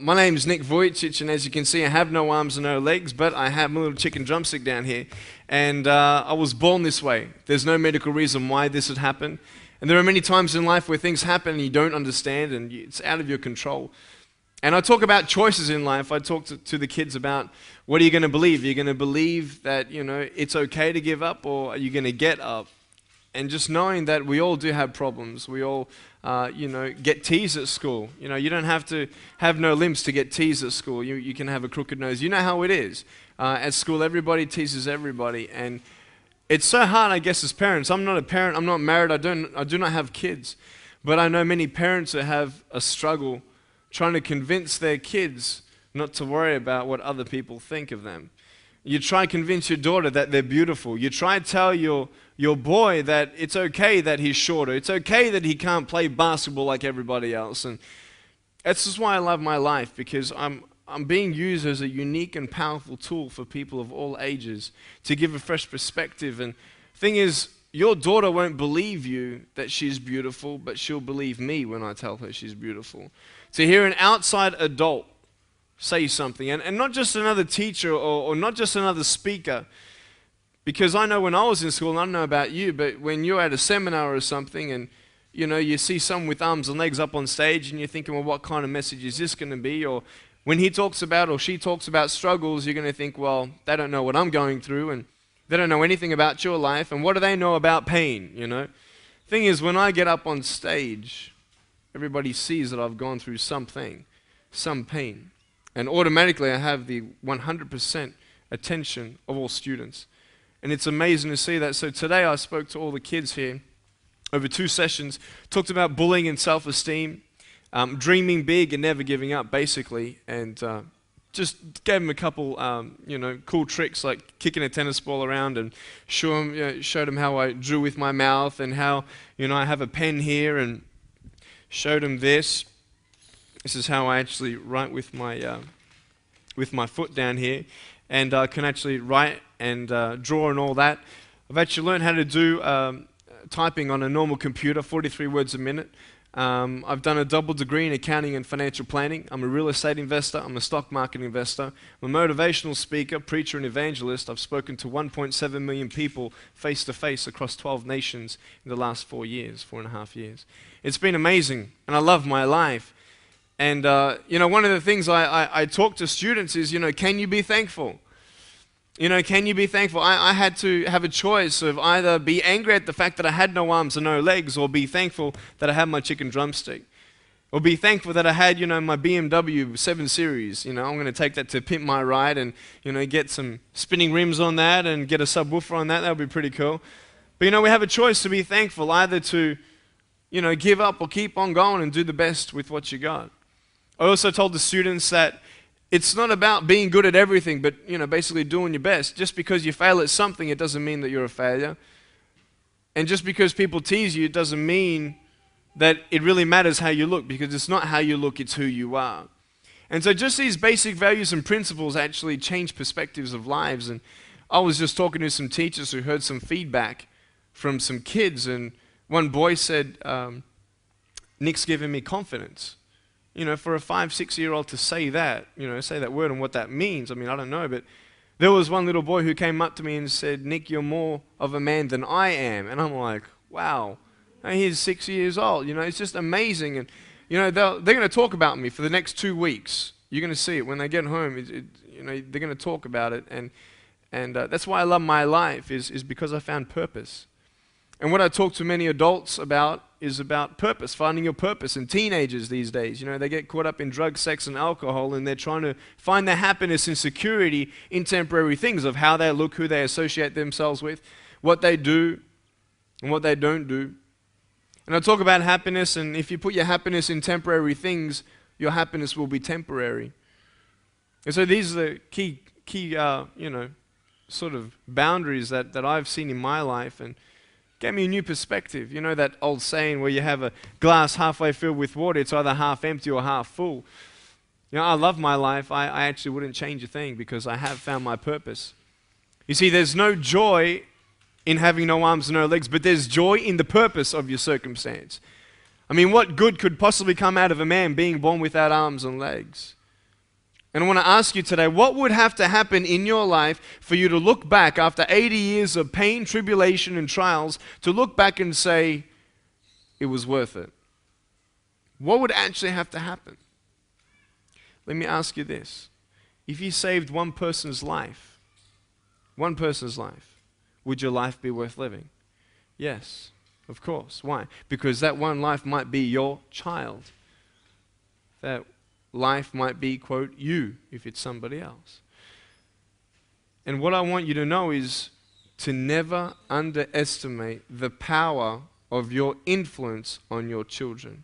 My name's Nick Vujicic, and as you can see, I have no arms and no legs, but I have my little chicken drumstick down here. And I was born this way. There's no medical reason why this would happen. And there are many times in life where things happen and you don't understand, and it's out of your control. And I talk about choices in life. I talk to the kids about, what are you going to believe? Are you going to believe that, it's okay to give up, or are you going to get up? And just knowing that we all do have problems. We all, get teased at school. You don't have to have no limbs to get teased at school. You can have a crooked nose. You know how it is. At school, everybody teases everybody. And it's so hard, I guess, as parents. I'm not a parent. I'm not married. I do not have kids. But I know many parents that have a struggle trying to convince their kids not to worry about what other people think of them. You try to convince your daughter that they're beautiful. You try to tell your boy that it's okay that he's shorter. It's okay that he can't play basketball like everybody else. And that's just why I love my life, because I'm being used as a unique and powerful tool for people of all ages to give a fresh perspective. And thing is, your daughter won't believe you that she's beautiful, but she'll believe me when I tell her she's beautiful. To hear an outside adult say something, and not just another teacher or not just another speaker, because I know when I was in school, and I don't know about you, but when you're at a seminar or something and you see someone with arms and legs up on stage and you're thinking, well, what kind of message is this going to be? Or when he talks about or she talks about struggles, you're going to think, well, they don't know what I'm going through, and they don't know anything about your life, and what do they know about pain, Thing is, when I get up on stage, everybody sees that I've gone through something, some pain. And automatically I have the 100% attention of all students. And it's amazing to see that. So today I spoke to all the kids here over 2 sessions, talked about bullying and self-esteem, dreaming big and never giving up, basically. And just gave them a couple, cool tricks like kicking a tennis ball around, and showed them how I drew with my mouth, and how, I have a pen here, and showed them this. This is how I actually write with my foot down here, and I can actually write and draw and all that. I've actually learned how to do typing on a normal computer, 43 words a minute. I've done a double degree in accounting and financial planning. I'm a real estate investor. I'm a stock market investor. I'm a motivational speaker, preacher, and evangelist. I've spoken to 1.7 million people face to face across 12 nations in the last 4.5 years. It's been amazing, and I love my life. And, one of the things I talk to students is, can you be thankful? Can you be thankful? I had to have a choice of either be angry at the fact that I had no arms and no legs, or be thankful that I had my chicken drumstick. Or be thankful that I had, my BMW 7 Series. I'm going to take that to pimp my ride and, get some spinning rims on that and get a subwoofer on that. That would be pretty cool. But, we have a choice to be thankful, either to, give up or keep on going and do the best with what you got. I also told the students that it's not about being good at everything, but, basically doing your best. Just because you fail at something, it doesn't mean that you're a failure. And just because people tease you, it doesn't mean that it really matters how you look, because it's not how you look, it's who you are. And so just these basic values and principles actually change perspectives of lives. And I was just talking to some teachers who heard some feedback from some kids, and one boy said, Nick's giving me confidence. For a 5-6-year-old to say that, say that word and what that means, I don't know, but there was one little boy who came up to me and said, Nick, you're more of a man than I am. And I'm like, wow, and he's 6 years old, it's just amazing. And, they're going to talk about me for the next 2 weeks. You're going to see it when they get home. They're going to talk about it. And that's why I love my life, is because I found purpose. And what I talk to many adults about is about purpose, finding your purpose. And teenagers these days, they get caught up in drugs, sex, and alcohol, and they're trying to find their happiness and security in temporary things of how they look, who they associate themselves with, what they do, and what they don't do. And I talk about happiness, and if you put your happiness in temporary things, your happiness will be temporary. And so these are the key sort of boundaries that I've seen in my life, and gave me a new perspective. That old saying where you have a glass halfway filled with water, it's either half empty or half full. I love my life. I actually wouldn't change a thing, because I have found my purpose. You see, there's no joy in having no arms and no legs, but there's joy in the purpose of your circumstance. What good could possibly come out of a man being born without arms and legs? And I want to ask you today, what would have to happen in your life for you to look back after 80 years of pain, tribulation, and trials, to look back and say, it was worth it? What would actually have to happen? Let me ask you this. If you saved one person's life, would your life be worth living? Yes, of course. Why? Because that one life might be your child. That life might be, quote, you, if it's somebody else. And what I want you to know is to never underestimate the power of your influence on your children.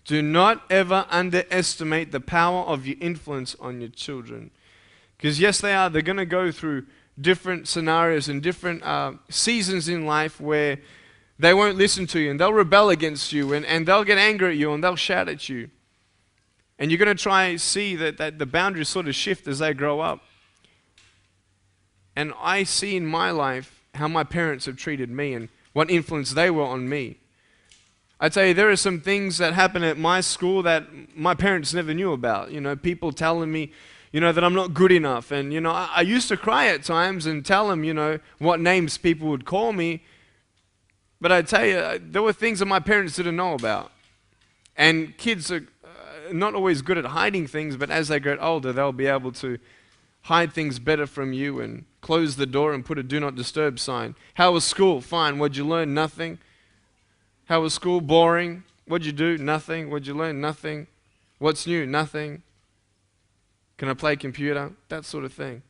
Do not ever underestimate the power of your influence on your children. Because yes, they're going to go through different scenarios and different seasons in life where they won't listen to you and they'll rebel against you and they'll get angry at you and they'll shout at you. And you're going to try and see that the boundaries sort of shift as they grow up. And I see in my life how my parents have treated me and what influence they were on me. I tell you, there are some things that happen at my school that my parents never knew about. You know, people telling me, you know, that I'm not good enough. And, you know, I used to cry at times and tell them, you know, what names people would call me. But I tell you, there were things that my parents didn't know about. And kids are not always good at hiding things, but as they get older, they'll be able to hide things better from you and close the door and put a do not disturb sign. How was school? Fine. What'd you learn? Nothing. How was school? Boring. What'd you do? Nothing. What'd you learn? Nothing. What's new? Nothing. Can I play computer? That sort of thing.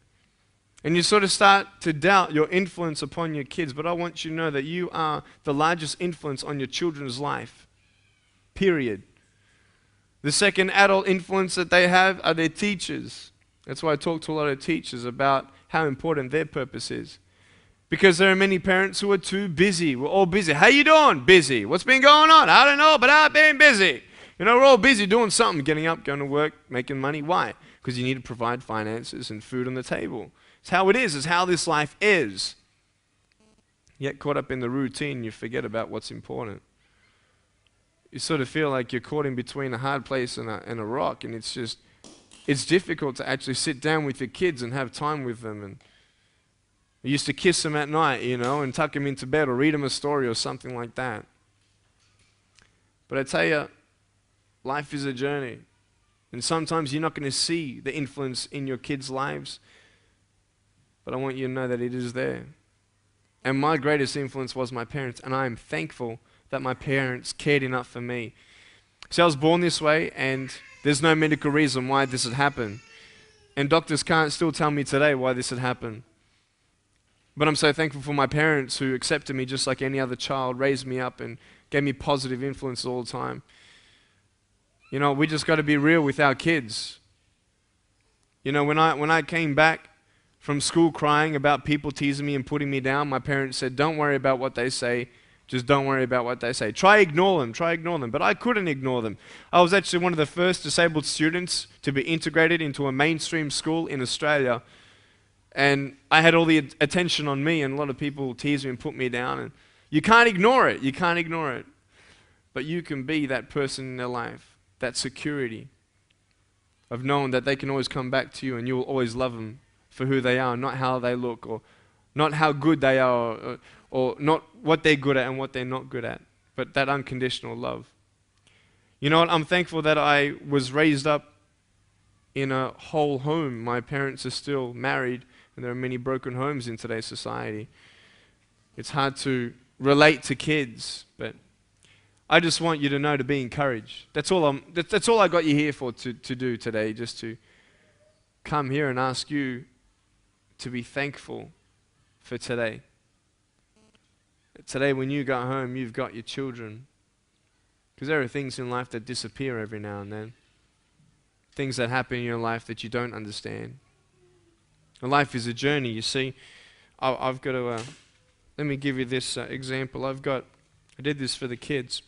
And you sort of start to doubt your influence upon your kids, but I want you to know that you are the largest influence on your children's life. Period. The second adult influence that they have are their teachers. That's why I talk to a lot of teachers about how important their purpose is. Because there are many parents who are too busy. We're all busy. How you doing? Busy. What's been going on? I don't know, but I've been busy. You know, we're all busy doing something, getting up, going to work, making money. Why? Because you need to provide finances and food on the table. It's how it is. It's how this life is. You get caught up in the routine, you forget about what's important. You sort of feel like you're caught in between a hard place and a rock, and it's difficult to actually sit down with your kids and have time with them. And I used to kiss them at night, you know, and tuck them into bed or read them a story or something like that. But I tell you, life is a journey. And sometimes you're not going to see the influence in your kids' lives, but I want you to know that it is there. And my greatest influence was my parents, and I am thankful that my parents cared enough for me. So I was born this way, and there's no medical reason why this had happened. And doctors can't still tell me today why this had happened. But I'm so thankful for my parents who accepted me just like any other child, raised me up and gave me positive influence all the time. You know, we just got to be real with our kids. You know, when I came back from school crying about people teasing me and putting me down, my parents said, don't worry about what they say. Just don't worry about what they say. Try ignore them. But I couldn't ignore them. I was actually one of the first disabled students to be integrated into a mainstream school in Australia. And I had all the attention on me, and a lot of people teased me and put me down. And you can't ignore it. You can't ignore it. But you can be that person in their life, that security of knowing that they can always come back to you and you will always love them for who they are, not how they look, or not how good they are, or not what they're good at and what they're not good at, but that unconditional love. You know what? I'm thankful that I was raised up in a whole home. My parents are still married, and there are many broken homes in today's society. It's hard to relate to kids, but I just want you to know to be encouraged. That's all I got you here for to do today, just to come here and ask you to be thankful for today. Today when you go home, you've got your children. Because there are things in life that disappear every now and then. Things that happen in your life that you don't understand. And life is a journey, you see. I've got to, let me give you this example. I did this for the kids.